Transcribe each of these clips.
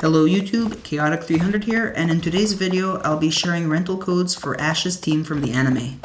Hello YouTube, Chaotic300 here, and in today's video I'll be sharing rental codes for Ash's team from the anime.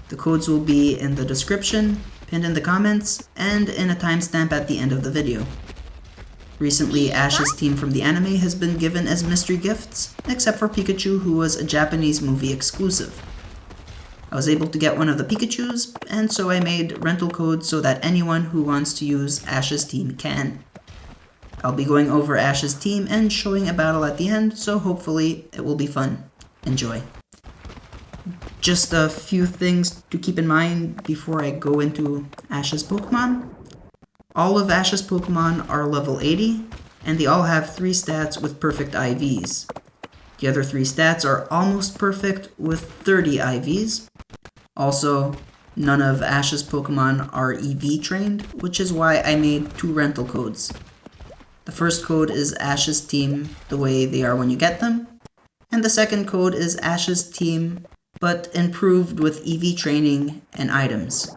The codes will be in the description, pinned in the comments, and in a timestamp at the end of the video. Recently, Ash's team from the anime has been given as mystery gifts, except for Pikachu, who was a Japanese movie exclusive. I was able to get one of the Pikachus, and so I made rental codes so that anyone who wants to use Ash's team can. I'll be going over Ash's team and showing a battle at the end, so hopefully it will be fun. Enjoy. Just a few things to keep in mind before I go into Ash's Pokemon. All of Ash's Pokemon are level 80, and they all have 3 stats with perfect IVs. The other 3 stats are almost perfect with 30 IVs. Also, none of Ash's Pokemon are EV trained, which is why I made 2 rental codes. The first code is Ash's team the way they are when you get them, and the second code is Ash's team but improved with EV training and items.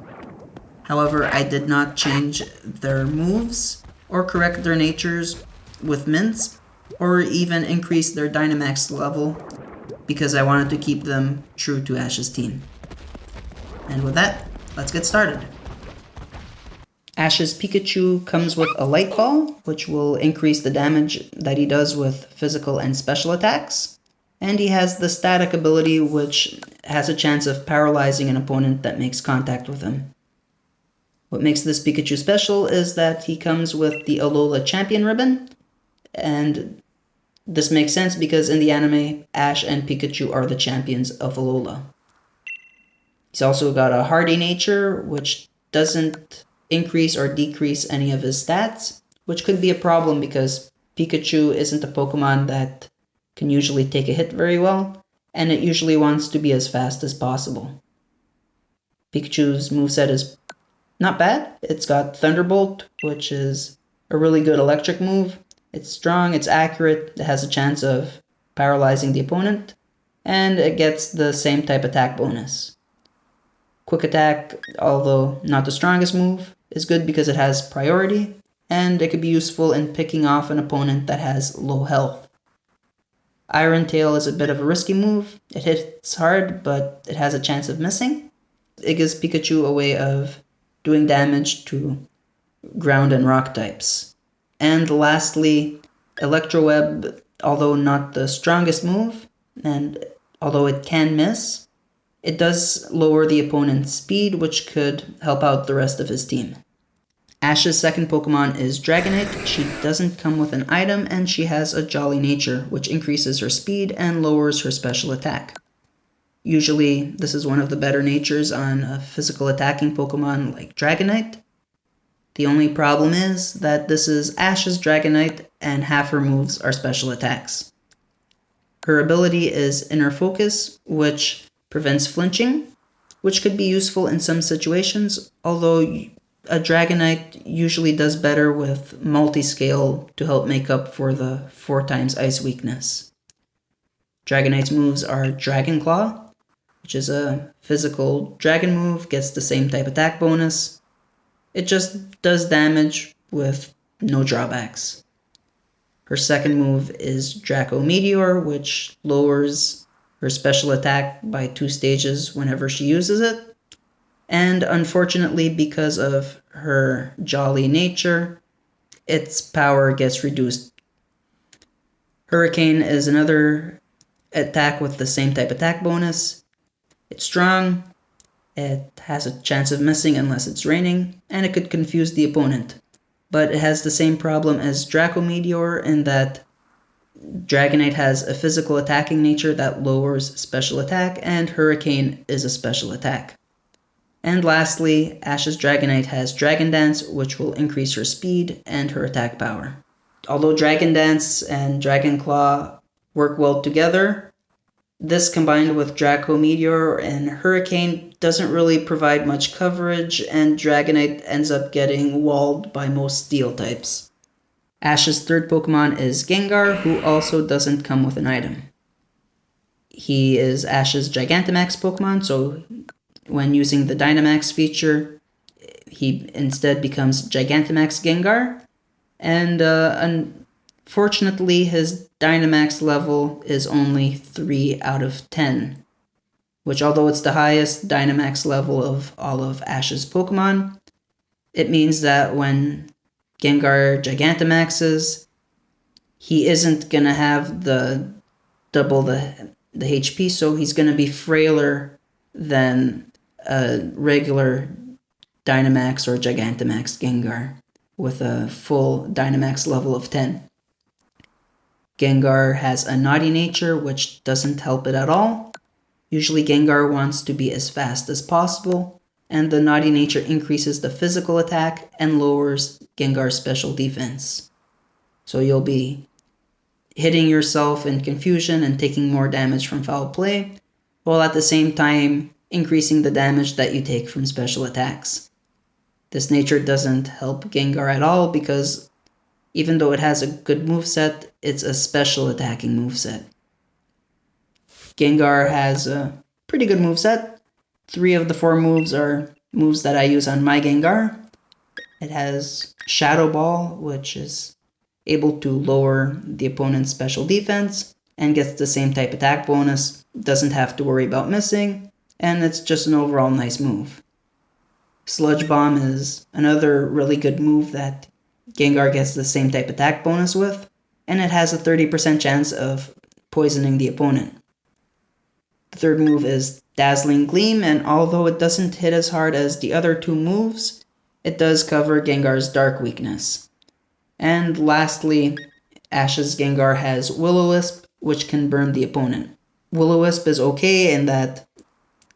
However, I did not change their moves or correct their natures with mints or even increase their Dynamax level because I wanted to keep them true to Ash's team. And with that, let's get started. Ash's Pikachu comes with a Light Ball, which will increase the damage that he does with physical and special attacks. And he has the Static ability, which has a chance of paralyzing an opponent that makes contact with him. What makes this Pikachu special is that he comes with the Alola Champion Ribbon, and this makes sense because in the anime, Ash and Pikachu are the champions of Alola. He's also got a Hardy nature, which doesn't increase or decrease any of his stats, which could be a problem because Pikachu isn't a Pokemon that can usually take a hit very well, and it usually wants to be as fast as possible. Pikachu's moveset is not bad. It's got Thunderbolt, which is a really good electric move. It's strong, it's accurate, it has a chance of paralyzing the opponent, and it gets the same type attack bonus. Quick Attack, although not the strongest move, is good because it has priority, and it could be useful in picking off an opponent that has low health. Iron Tail is a bit of a risky move. It hits hard, but it has a chance of missing. It gives Pikachu a way of doing damage to ground and rock types. And lastly, Electro Web, although not the strongest move, and although it can miss, it does lower the opponent's speed, which could help out the rest of his team. Ash's second Pokemon is Dragonite. She doesn't come with an item, and she has a Jolly nature, which increases her speed and lowers her special attack. Usually, this is one of the better natures on a physical attacking Pokemon like Dragonite. The only problem is that this is Ash's Dragonite, and half her moves are special attacks. Her ability is Inner Focus, which prevents flinching, which could be useful in some situations, although a Dragonite usually does better with multi-scale to help make up for the 4 times ice weakness. Dragonite's moves are Dragon Claw, which is a physical dragon move, gets the same type attack bonus. It just does damage with no drawbacks. Her second move is Draco Meteor, which lowers her special attack by 2 stages whenever she uses it. And unfortunately, because of her Jolly nature, its power gets reduced. Hurricane is another attack with the same type attack bonus. It's strong, it has a chance of missing unless it's raining, and it could confuse the opponent. But it has the same problem as Draco Meteor in that Dragonite has a physical attacking nature that lowers special attack, and Hurricane is a special attack. And lastly, Ash's Dragonite has Dragon Dance, which will increase her speed and her attack power. Although Dragon Dance and Dragon Claw work well together, this combined with Draco Meteor and Hurricane doesn't really provide much coverage, and Dragonite ends up getting walled by most steel types. Ash's third Pokemon is Gengar, who also doesn't come with an item. He is Ash's Gigantamax Pokemon, so when using the Dynamax feature, he instead becomes Gigantamax Gengar. And Fortunately, his Dynamax level is only 3 out of 10, which although it's the highest Dynamax level of all of Ash's Pokemon, it means that when Gengar Gigantamaxes, he isn't going to have the double the HP, so he's going to be frailer than a regular Dynamax or Gigantamax Gengar with a full Dynamax level of 10. Gengar has a naughty nature, which doesn't help it at all. Usually Gengar wants to be as fast as possible, and the naughty nature increases the physical attack and lowers Gengar's special defense. So you'll be hitting yourself in confusion and taking more damage from foul play, while at the same time increasing the damage that you take from special attacks. This nature doesn't help Gengar at all because even though it has a good moveset, it's a special attacking moveset. Gengar has a pretty good moveset. 3 of the 4 moves are moves that I use on my Gengar. It has Shadow Ball, which is able to lower the opponent's special defense and gets the same type attack bonus, doesn't have to worry about missing, and it's just an overall nice move. Sludge Bomb is another really good move that Gengar gets the same type attack bonus with, and it has a 30% chance of poisoning the opponent. The third move is Dazzling Gleam, and although it doesn't hit as hard as the other 2 moves, it does cover Gengar's dark weakness. And lastly, Ash's Gengar has Will-O-Wisp, which can burn the opponent. Will-O-Wisp is okay in that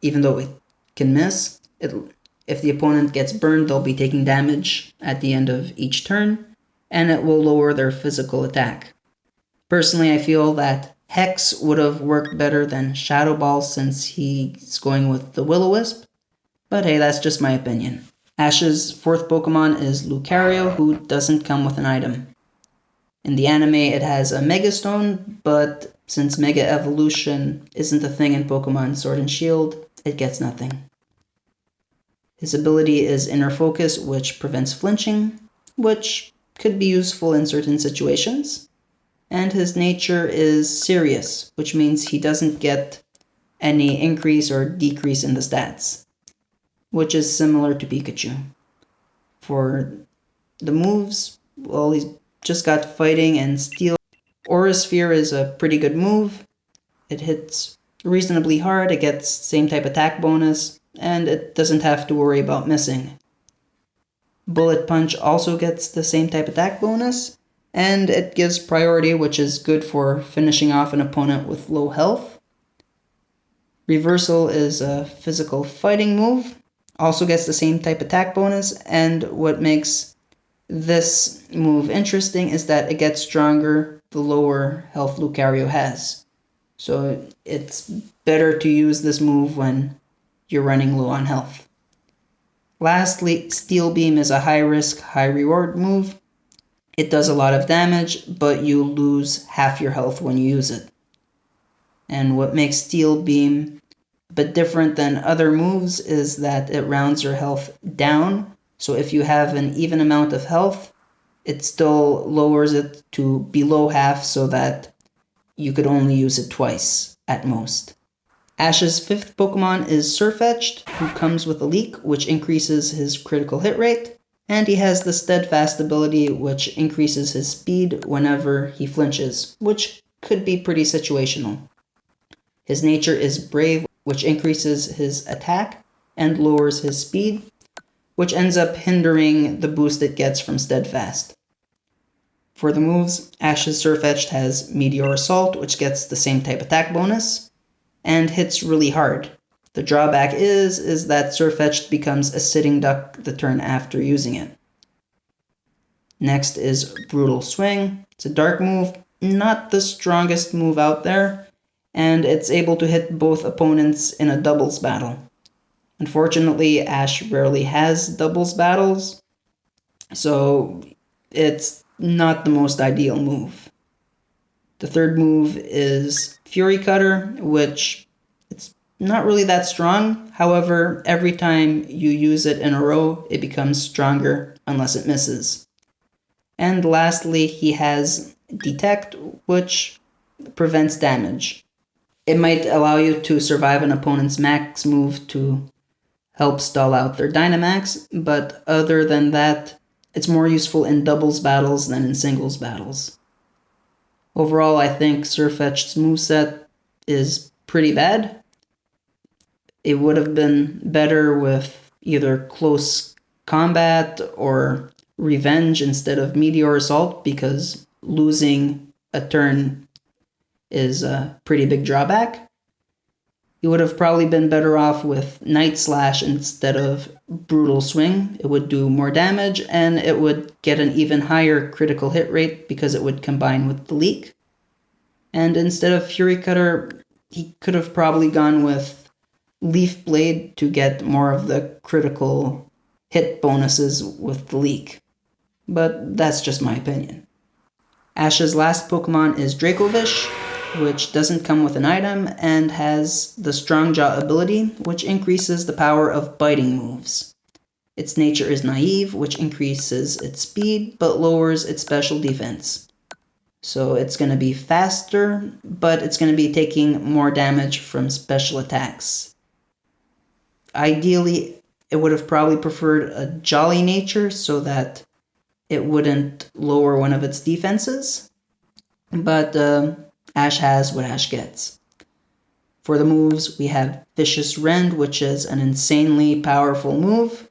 even though it can miss, if the opponent gets burned, they'll be taking damage at the end of each turn, and it will lower their physical attack. Personally, I feel that Hex would have worked better than Shadow Ball since he's going with the Will-O-Wisp, but hey, that's just my opinion. Ash's 4th Pokemon is Lucario, who doesn't come with an item. In the anime, it has a Mega Stone, but since Mega Evolution isn't a thing in Pokemon Sword and Shield, it gets nothing. His ability is Inner Focus, which prevents flinching, which could be useful in certain situations. And his nature is Serious, which means he doesn't get any increase or decrease in the stats, which is similar to Pikachu. For the moves, well, he's just got Fighting and Steel. Aura Sphere is a pretty good move. It hits reasonably hard, it gets same type attack bonus, and it doesn't have to worry about missing. Bullet Punch also gets the same type attack bonus, and it gives priority, which is good for finishing off an opponent with low health. Reversal is a physical fighting move, also gets the same type attack bonus, and what makes this move interesting is that it gets stronger the lower health Lucario has. So it's better to use this move when you're running low on health. Lastly, Steel Beam is a high risk, high reward move. It does a lot of damage, but you lose half your health when you use it. And what makes Steel Beam a bit different than other moves is that it rounds your health down. So if you have an even amount of health, it still lowers it to below half so that you could only use it twice at most. Ash's 5th Pokemon is Sirfetch'd, who comes with a leak, which increases his critical hit rate, and he has the Steadfast ability, which increases his speed whenever he flinches, which could be pretty situational. His nature is Brave, which increases his attack and lowers his speed, which ends up hindering the boost it gets from Steadfast. For the moves, Ash's Sirfetch'd has Meteor Assault, which gets the same type attack bonus, and hits really hard. The drawback is that Sirfetch'd becomes a sitting duck the turn after using it. Next is Brutal Swing. It's a dark move, not the strongest move out there, and it's able to hit both opponents in a doubles battle. Unfortunately, Ash rarely has doubles battles, so it's not the most ideal move. The third move is Fury Cutter, which it's not really that strong. However, every time you use it in a row, it becomes stronger unless it misses. And lastly, he has Detect, which prevents damage. It might allow you to survive an opponent's max move to help stall out their Dynamax, but other than that, it's more useful in doubles battles than in singles battles. Overall, I think Sirfetch'd's moveset is pretty bad. It would have been better with either close combat or revenge instead of Meteor Assault, because losing a turn is a pretty big drawback. You would have probably been better off with Night Slash instead of Brutal Swing. It would do more damage, and it would get an even higher critical hit rate because it would combine with the Leak. And instead of Fury Cutter, he could have probably gone with Leaf Blade to get more of the critical hit bonuses with the Leak. But that's just my opinion. Ash's last Pokemon is Dracovish, which doesn't come with an item and has the Strong Jaw ability, which increases the power of biting moves. Its nature is naive, which increases its speed but lowers its special defense. So it's going to be faster, but it's going to be taking more damage from special attacks. Ideally, it would have probably preferred a Jolly nature so that it wouldn't lower one of its defenses, but Ash has what Ash gets. For the moves, we have Vicious Rend, which is an insanely powerful move.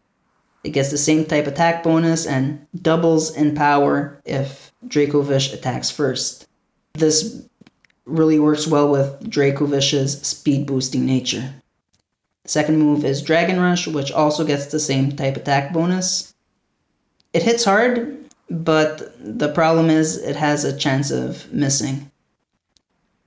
It gets the same type attack bonus and doubles in power if Dracovish attacks first. This really works well with Dracovish's speed boosting nature. The second move is Dragon Rush, which also gets the same type attack bonus. It hits hard, but the problem is it has a chance of missing.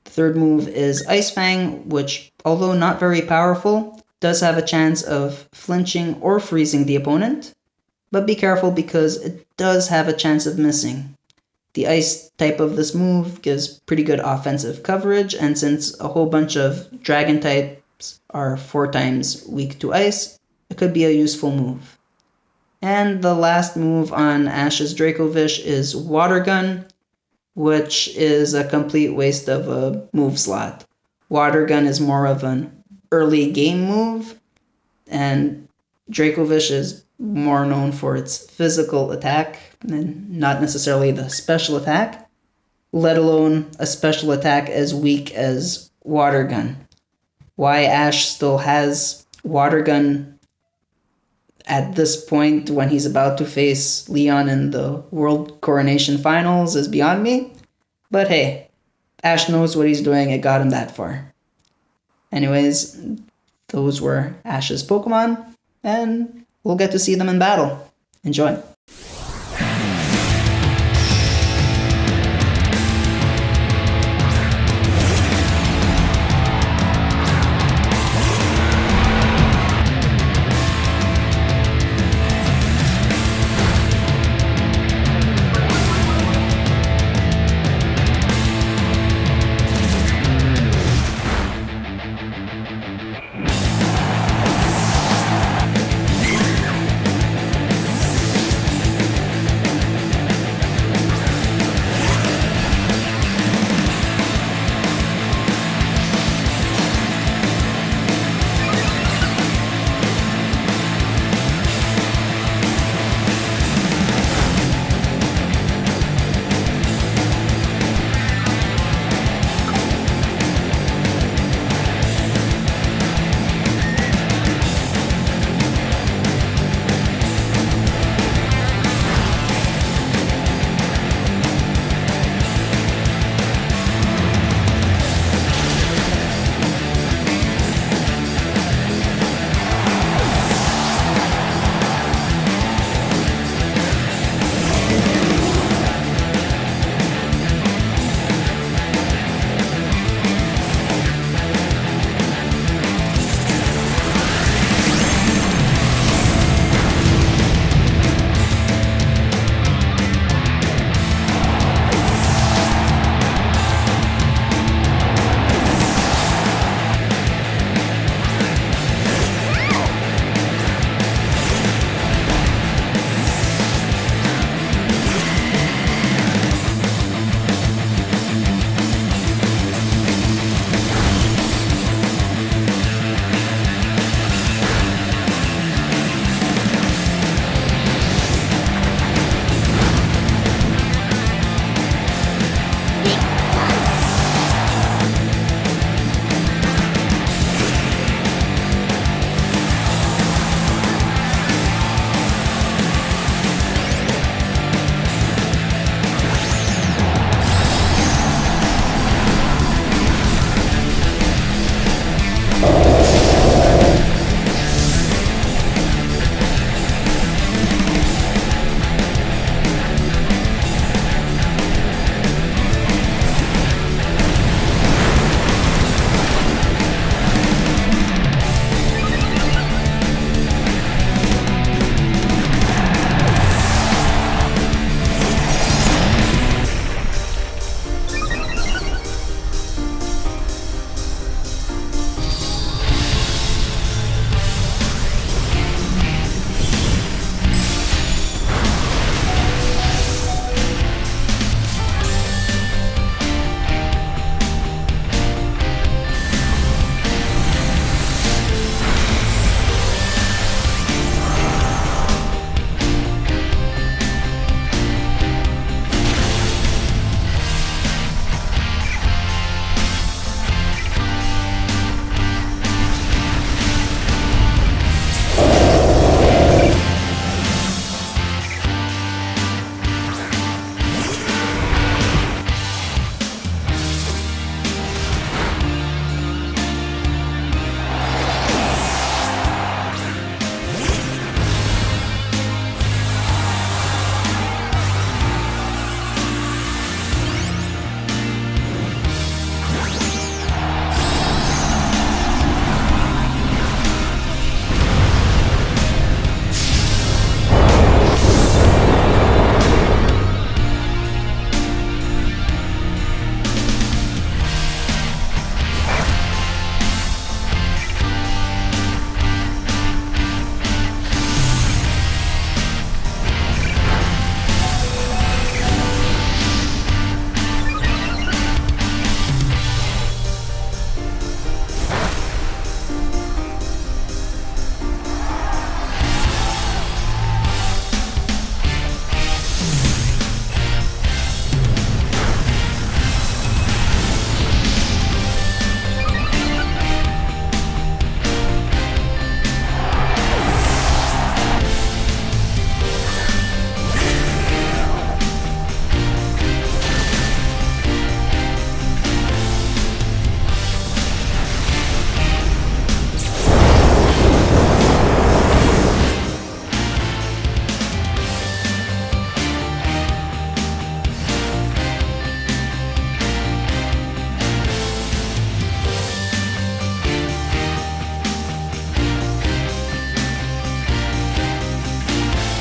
The third move is Ice Fang, which, although not very powerful, does have a chance of flinching or freezing the opponent, but be careful because it does have a chance of missing. The ice type of this move gives pretty good offensive coverage, and since a whole bunch of dragon types are 4 times weak to ice, it could be a useful move. And the last move on Ash's Dracovish is Water Gun, which is a complete waste of a move slot. Water Gun is more of an early game move, and Dracovish is more known for its physical attack and not necessarily the special attack, let alone a special attack as weak as Water Gun. Why Ash still has Water Gun at this point when he's about to face Leon in the World Coronation Finals is beyond me. But hey, Ash knows what he's doing, it got him that far. Anyways, those were Ash's Pokemon, and we'll get to see them in battle. Enjoy.